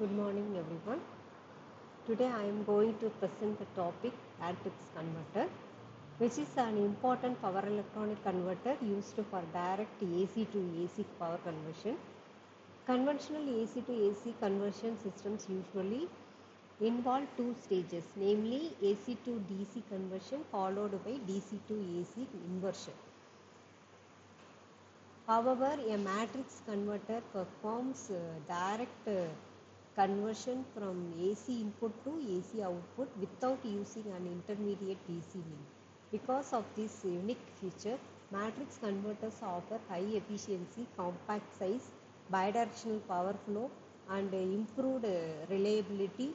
Good morning, everyone. Today I am going to present the topic matrix converter, which is an important power electronic converter used for direct AC to AC power conversion. Conventional AC to AC conversion systems usually involve two stages, namely AC to DC conversion followed by DC to AC inversion. However, a matrix converter performs direct conversion from AC input to AC output without using an intermediate DC link. Because of this unique feature, matrix converters offer high efficiency, compact size, bidirectional power flow, and improved reliability.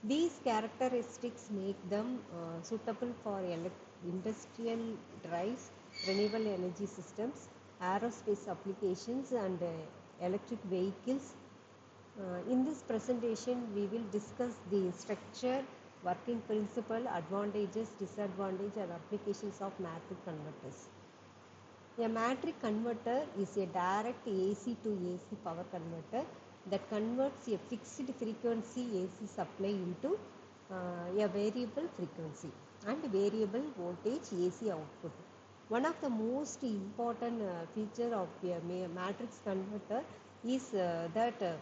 These characteristics make them suitable for industrial drives, renewable energy systems, aerospace applications, and electric vehicles. In this presentation, we will discuss the structure, working principle, advantages, disadvantages, and applications of matrix converters. A matrix converter is a direct AC to AC power converter that converts a fixed frequency AC supply into a variable frequency and variable voltage AC output. One of the most important feature of a matrix converter is that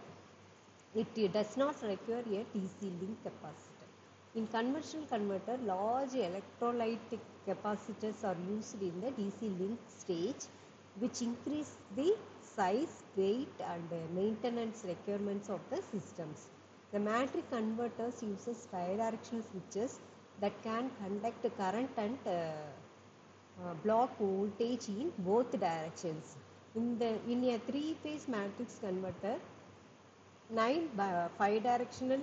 it does not require a DC link capacitor. In conventional converter, large electrolytic capacitors are used in the DC link stage, which increase the size, weight, and maintenance requirements of the systems. The matrix converters uses bidirectional switches that can conduct current and block voltage in both directions. In a three-phase matrix converter, 5 directional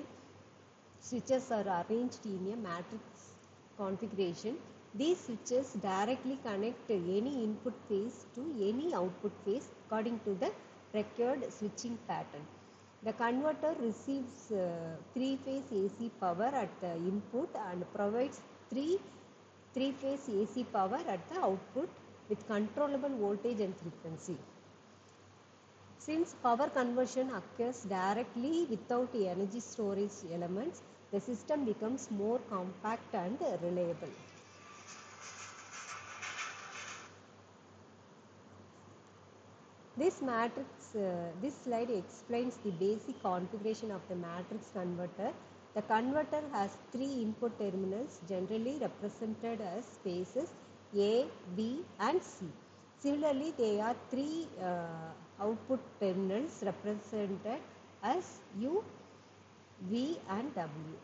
switches are arranged in a matrix configuration. These switches directly connect any input phase to any output phase according to the required switching pattern. The converter receives three-phase AC power at the input and provides three-phase AC power at the output with controllable voltage and frequency. Since power conversion occurs directly without energy storage elements, the system becomes more compact and reliable. This slide explains the basic configuration of the matrix converter. The converter has three input terminals, generally represented as spaces A, B, and C. Similarly, there are three output terminals represented as U, V, and W.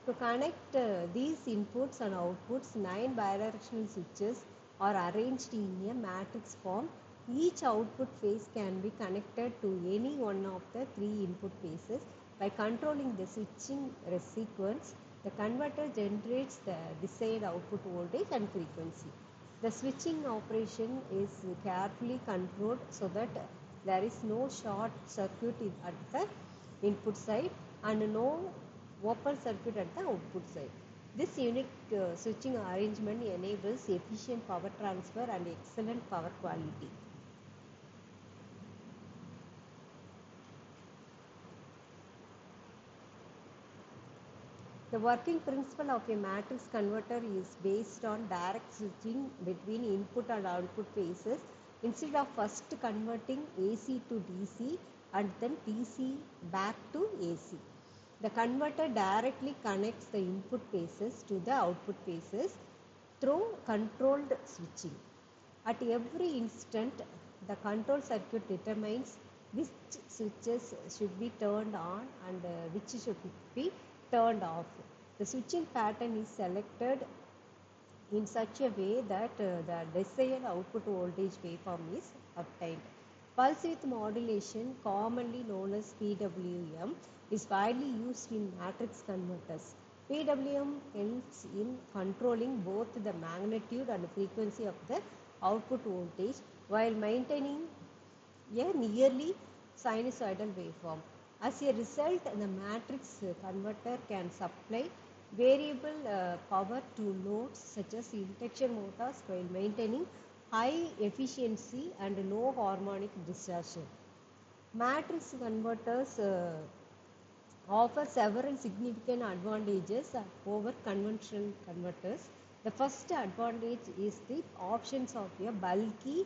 To connect these inputs and outputs, 9 bidirectional switches are arranged in a matrix form. Each output phase can be connected to any one of the three input phases. By controlling the switching sequence, the converter generates the desired output voltage and frequency. The switching operation is carefully controlled so that there is no short circuit at the input side and no open circuit at the output side. This unique switching arrangement enables efficient power transfer and excellent power quality. The working principle of a matrix converter is based on direct switching between input and output phases instead of first converting AC to DC and then DC back to AC. The converter directly connects the input phases to the output phases through controlled switching. At every instant, the control circuit determines which switches should be turned on and which should be turned off. The switching pattern is selected in such a way that the desired output voltage waveform is obtained. Pulse width modulation, commonly known as PWM, is widely used in matrix converters. PWM helps in controlling both the magnitude and frequency of the output voltage while maintaining a nearly sinusoidal waveform. As a result, the matrix converter can supply variable power to loads such as induction motors while maintaining high efficiency and low harmonic distortion. Matrix converters offer several significant advantages over conventional converters. The first advantage is the options of a bulky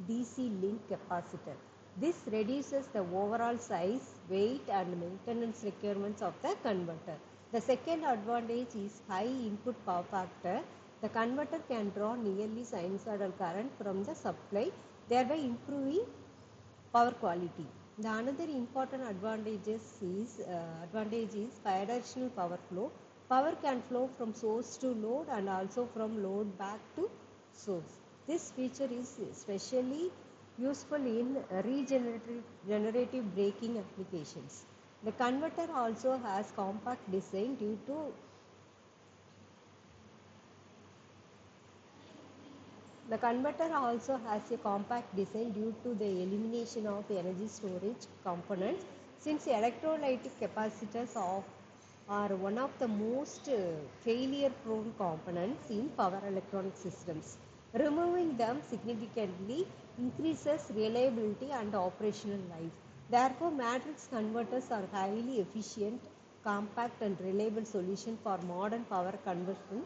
DC link capacitor. This reduces the overall size, weight and maintenance requirements of the converter. The second advantage is high input power factor. The converter can draw nearly sinusoidal current from the supply, thereby improving power quality. The another important advantage is bidirectional power flow. Power can flow from source to load and also from load back to source. This feature is especially useful in regenerative braking applications. The converter also has compact design due to The converter also has a compact design due to the elimination of energy storage components, since electrolytic capacitors are one of the most failure prone components in power electronic systems. Removing them significantly increases reliability and operational life. Therefore, matrix converters are highly efficient, compact and reliable solution for modern power conversion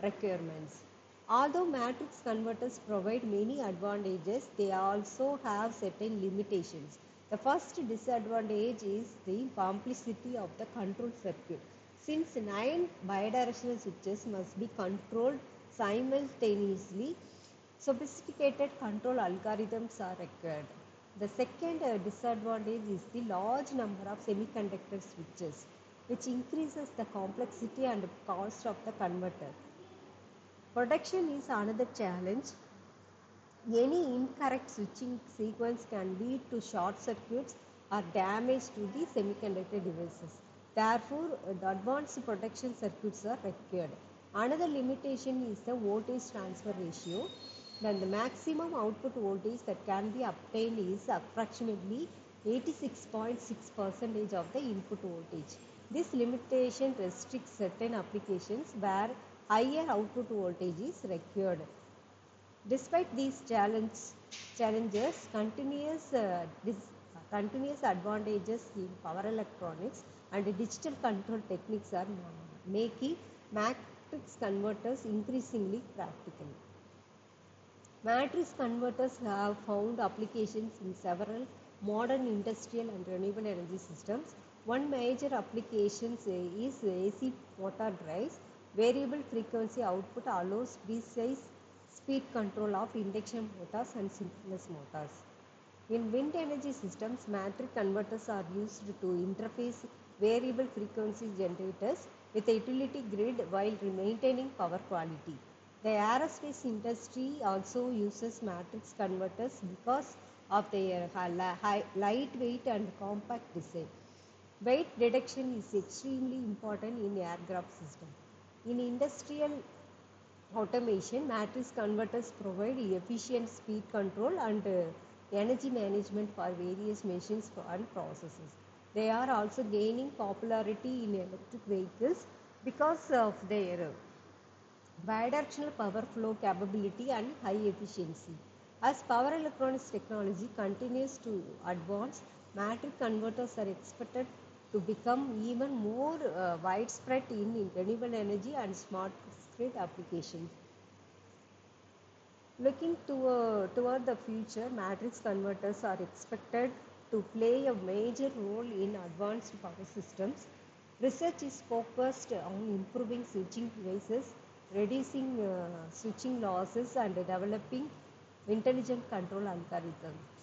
requirements. Although matrix converters provide many advantages, they also have certain limitations. The first disadvantage is the complexity of the control circuit. Since 9 bidirectional switches must be controlled simultaneously, sophisticated control algorithms are required. The second disadvantage is the large number of semiconductor switches, which increases the complexity and cost of the converter. Protection is another challenge. Any incorrect switching sequence can lead to short circuits or damage to the semiconductor devices. Therefore, the advanced protection circuits are required. Another limitation is the voltage transfer ratio. Then the maximum output voltage that can be obtained is approximately 86.6% of the input voltage. This limitation restricts certain applications where higher output voltage is required. Despite these challenges, continuous advantages in power electronics and digital control techniques are making matrix converters increasingly practical. Matrix converters have found applications in several modern industrial and renewable energy systems. One major application is AC motor drives. Variable frequency output allows precise speed control of induction motors and synchronous motors. In wind energy systems, matrix converters are used to interface variable frequency generators with the utility grid while maintaining power quality. The aerospace industry also uses matrix converters because of their lightweight and compact design. Weight reduction is extremely important in aircraft system. In industrial automation, matrix converters provide efficient speed control and energy management for various machines and processes. They are also gaining popularity in electric vehicles because of their bidirectional power flow capability and high efficiency. As power electronics technology continues to advance, matrix converters are expected to become even more widespread in renewable energy and smart grid applications. Looking toward the future, matrix converters are expected to play a major role in advanced power systems. Research is focused on improving switching devices, reducing switching losses, and developing intelligent control algorithms.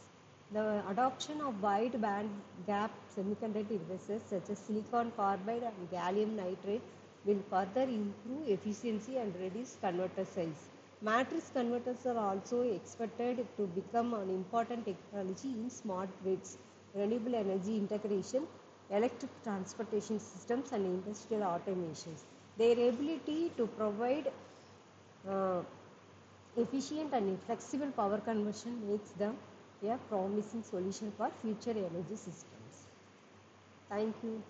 The adoption of wide band gap semiconductor devices such as silicon carbide and gallium nitride will further improve efficiency and reduce converter size. Matrix converters are also expected to become an important technology in smart grids, renewable energy integration, electric transportation systems, and industrial automations. Their ability to provide uh, efficient and flexible power conversion makes them a promising solution for future energy systems. Thank you.